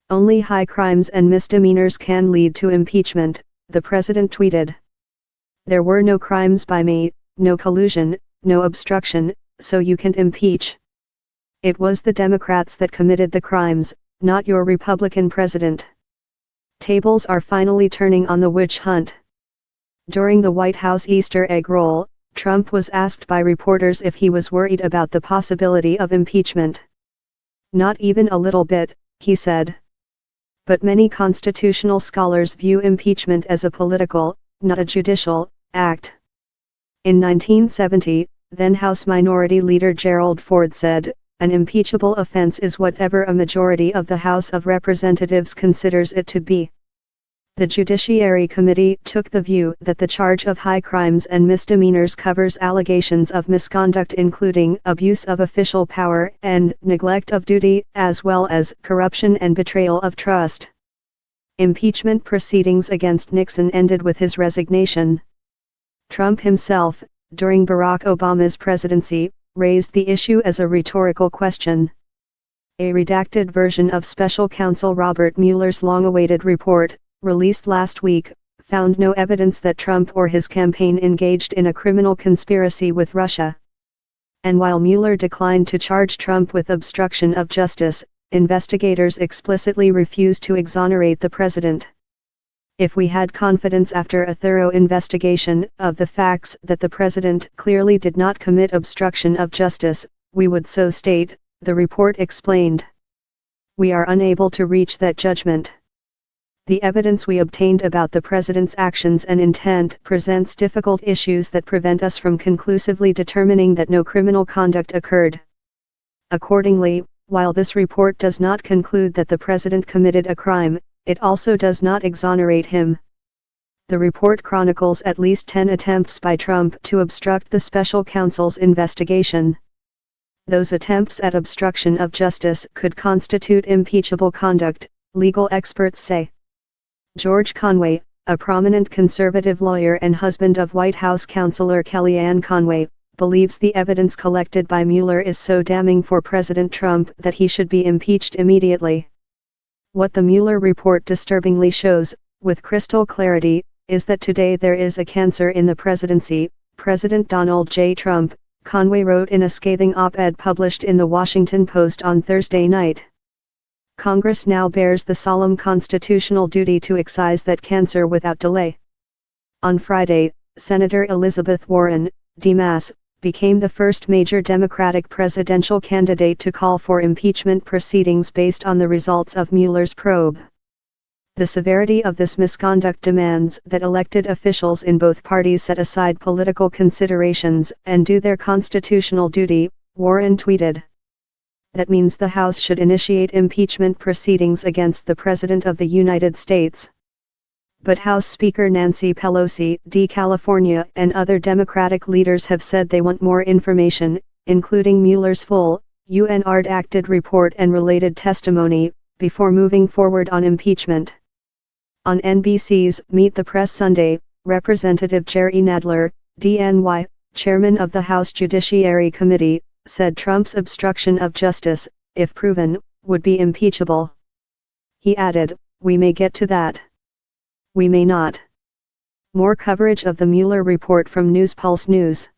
Only high crimes and misdemeanors can lead to impeachment, the president tweeted. There were no crimes by me, no collusion, no obstruction, so you can't impeach. It was the Democrats that committed the crimes, not your Republican president. Tables are finally turning on the witch hunt. During the White House Easter egg roll, Trump was asked by reporters if he was worried about the possibility of impeachment. Not even a little bit, he said. But many constitutional scholars view impeachment as a political, not a judicial, act. In 1970, then House Minority Leader Gerald Ford said, "An impeachable offense is whatever a majority of the House of Representatives considers it to be." The Judiciary Committee took the view that the charge of high crimes and misdemeanors covers allegations of misconduct including abuse of official power and neglect of duty, as well as corruption and betrayal of trust. Impeachment proceedings against Nixon ended with his resignation. Trump himself, during Barack Obama's presidency, raised the issue as a rhetorical question. A redacted version of Special Counsel Robert Mueller's long-awaited report, released last week, found no evidence that Trump or his campaign engaged in a criminal conspiracy with Russia. And while Mueller declined to charge Trump with obstruction of justice, investigators explicitly refused to exonerate the president. If we had confidence after a thorough investigation of the facts that the president clearly did not commit obstruction of justice, we would so state, the report explained. We are unable to reach that judgment. The evidence we obtained about the president's actions and intent presents difficult issues that prevent us from conclusively determining that no criminal conduct occurred. Accordingly, while this report does not conclude that the president committed a crime, it also does not exonerate him. The report chronicles at least 10 attempts by Trump to obstruct the special counsel's investigation. Those attempts at obstruction of justice could constitute impeachable conduct, legal experts say. George Conway, a prominent conservative lawyer and husband of White House counselor Kellyanne Conway, believes the evidence collected by Mueller is so damning for President Trump that he should be impeached immediately. What the Mueller report disturbingly shows, with crystal clarity, is that today there is a cancer in the presidency, President Donald J. Trump, Conway wrote in a scathing op-ed published in The Washington Post on Thursday night. Congress now bears the solemn constitutional duty to excise that cancer without delay. On Friday, Senator Elizabeth Warren, D-Mass, became the first major Democratic presidential candidate to call for impeachment proceedings based on the results of Mueller's probe. The severity of this misconduct demands that elected officials in both parties set aside political considerations and do their constitutional duty, Warren tweeted. That means the House should initiate impeachment proceedings against the President of the United States. But House Speaker Nancy Pelosi, D. California, and other Democratic leaders have said they want more information, including Mueller's full, UN-redacted report and related testimony, before moving forward on impeachment. On NBC's Meet the Press Sunday, Representative Jerry Nadler, DNY, chairman of the House Judiciary Committee, said Trump's obstruction of justice, if proven, would be impeachable. He added, "We may get to that. We may not." More coverage of the Mueller report from News Pulse News.